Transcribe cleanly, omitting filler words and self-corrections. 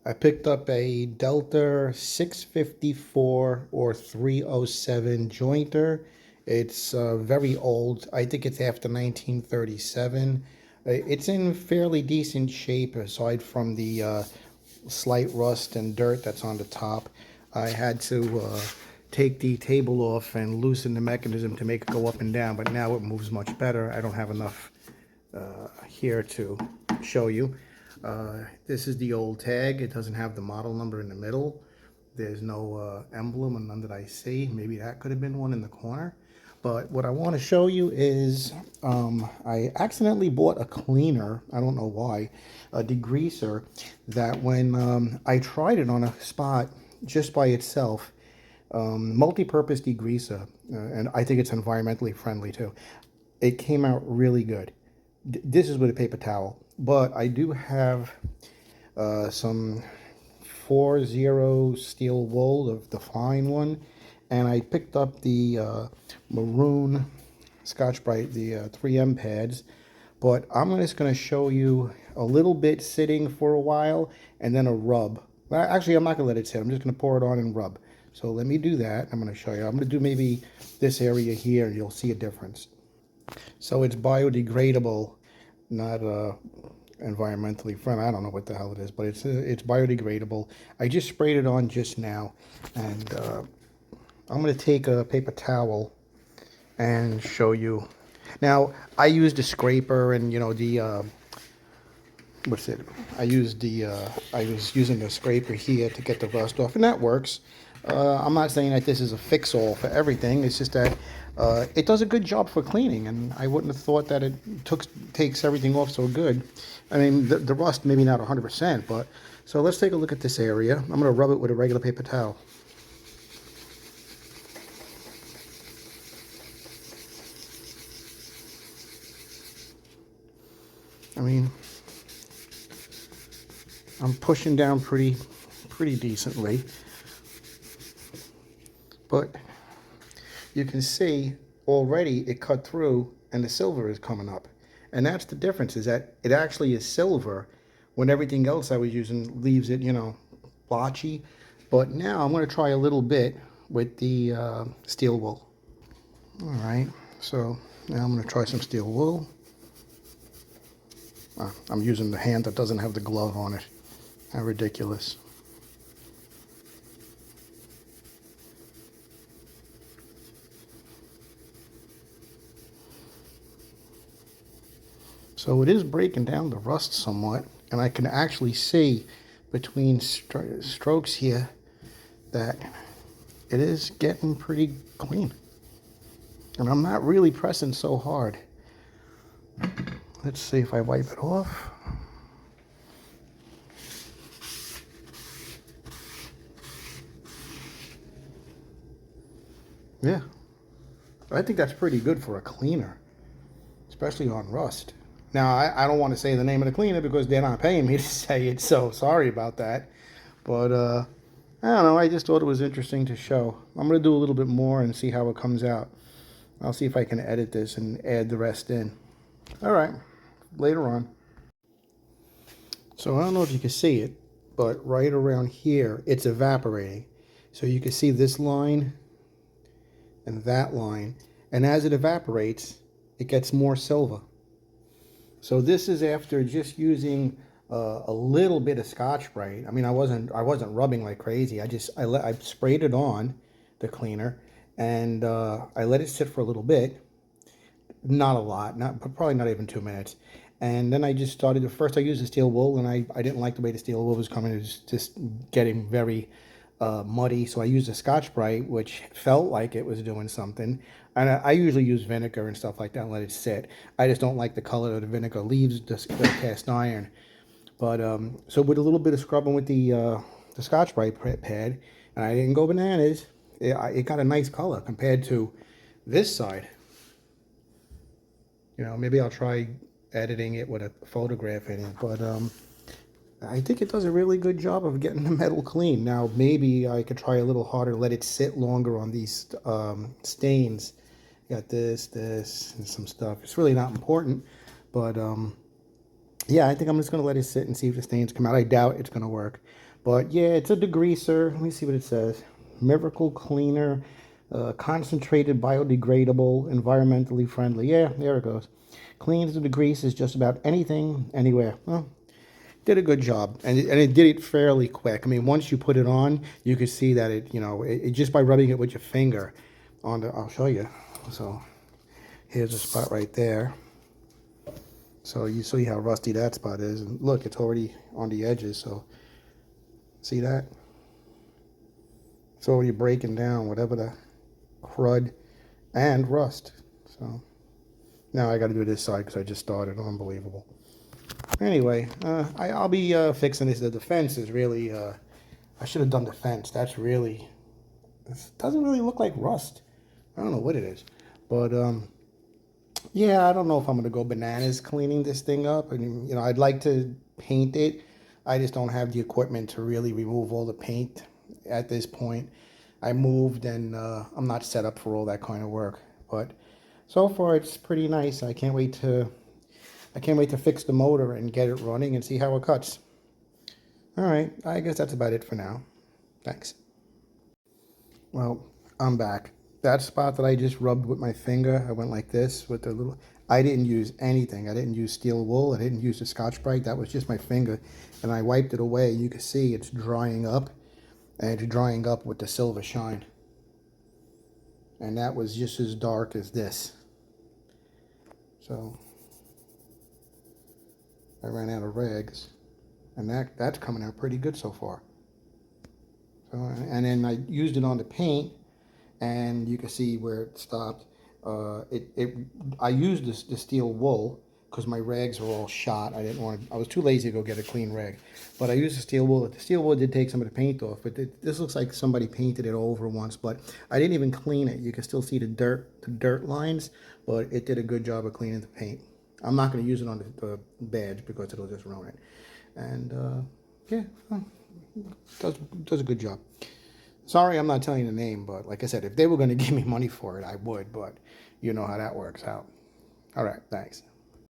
I picked up a Delta 654 or 307 jointer. It's very old. I think it's after 1937. It's in fairly decent shape aside from the slight rust and dirt that's on the top. I had to take the table off and loosen the mechanism to make it go up and down, but now it moves much better. I don't have enough here to show you. This is the old tag. It doesn't have the model number in the middle. There's no emblem, and none that I see. Maybe that could have been one in the corner. But what I want to show you is I accidentally bought a cleaner. I don't know why. A degreaser that when I tried it on a spot just by itself, multi-purpose degreaser, and I think it's environmentally friendly too. It came out really good. This is with a paper towel, but I do have some 4-0 steel wool, the fine one, and I picked up the maroon Scotch-Brite, the 3M pads, but I'm just going to show you a little bit sitting for a while and then a rub. Well, actually, I'm not going to let it sit. I'm just going to pour it on and rub. So let me do that. I'm going to show you. I'm going to do maybe this area here, and you'll see a difference. So it's biodegradable, not environmentally friendly. I don't know what the hell it is, but it's biodegradable. I just sprayed it on just now, and I'm going to take a paper towel and show you. Now, I used a scraper and, you know, the, what's it? I was using a scraper here to get the rust off, and that works. I'm not saying that this is a fix-all for everything. It's just that it does a good job for cleaning, and I wouldn't have thought that it takes everything off so good. I mean, the rust maybe not 100%, but so let's take a look at this area. I'm going to rub it with a regular paper towel. I mean, I'm pushing down pretty decently, but you can see already it cut through and the silver is coming up. And that's the difference, is that it actually is silver when everything else I was using leaves it, you know, blotchy. But now I'm going to try a little bit with the steel wool. All right, so now I'm going to try some steel wool. I'm using the hand that doesn't have the glove on it. How ridiculous. So it is breaking down the rust somewhat, and I can actually see between strokes here that it is getting pretty clean. And I'm not really pressing so hard. Let's see if I wipe it off. Yeah, I think that's pretty good for a cleaner, especially on rust. Now, I don't want to say the name of the cleaner because they're not paying me to say it, so sorry about that. But, I don't know, I just thought it was interesting to show. I'm going to do a little bit more and see how it comes out. I'll see if I can edit this and add the rest in. All right, later on. So I don't know if you can see it, but right around here, it's evaporating. So you can see this line and that line. And as it evaporates, it gets more silver. So this is after just using a little bit of Scotch-Brite. I mean, I wasn't rubbing like crazy. I sprayed it on the cleaner, and I let it sit for a little bit. Not a lot, probably not even 2 minutes. And then I just started. First, I used the steel wool, and I didn't like the way the steel wool was coming. It was just getting very muddy. So I used a Scotch-Brite, which felt like it was doing something. And I usually use vinegar and stuff like that and let it sit. I just don't like the color of the vinegar leaves the cast iron. But so with a little bit of scrubbing with the Scotch-Brite pad, and I didn't go bananas. It got a nice color compared to this side. You know, maybe I'll try editing it with a photograph in it, but I think it does a really good job of getting the metal clean. Now, maybe I could try a little harder, let it sit longer on these stains. Got this, and some stuff. It's really not important, but yeah, I think I'm just going to let it sit and see if the stains come out. I doubt it's going to work, But yeah, it's a degreaser. Let me see what it says. Miracle Cleaner, concentrated, biodegradable, environmentally friendly. Yeah, there it goes. Cleans the degreases just about anything, anywhere. Well, did a good job, and it did it fairly quick. I mean, once you put it on, you could see that it just by rubbing it with your finger on the. I'll show you. So here's a spot right there. So you see how rusty that spot is, and look, it's already on the edges. So see that? It's already breaking down whatever the crud and rust. So now I got to do this side because I just started. Unbelievable. Anyway, I'll be fixing this. The fence is really. I should have done the fence. That's really. It doesn't really look like rust. I don't know what it is, but yeah, I don't know if I'm gonna go bananas cleaning this thing up. I mean, I'd like to paint it. I just don't have the equipment to really remove all the paint at this point. I moved and I'm not set up for all that kind of work. But so far it's pretty nice. I can't wait to fix the motor and get it running and see how it cuts. All right, I guess that's about it for now. Thanks. Well, I'm back. That spot that I just rubbed with my finger, I went like this with the little. I didn't use anything. I didn't use steel wool. I didn't use the Scotch-Brite. That was just my finger, and I wiped it away. You can see it's drying up, and it's drying up with the silver shine. And that was just as dark as this. So I ran out of rags, and that's coming out pretty good so far. So, and then I used it on the paint, and you can see where it stopped. I used the steel wool because my rags were all shot. I was too lazy to go get a clean rag, but I used the steel wool. The steel wool did take some of the paint off, but this looks like somebody painted it over once. But I didn't even clean it. You can still see the dirt lines, but it did a good job of cleaning the paint. I'm not going to use it on the badge because it'll just ruin it. And yeah, does a good job. Sorry, I'm not telling you the name, but like I said, if they were going to give me money for it, I would, but you know how that works out. All right, thanks.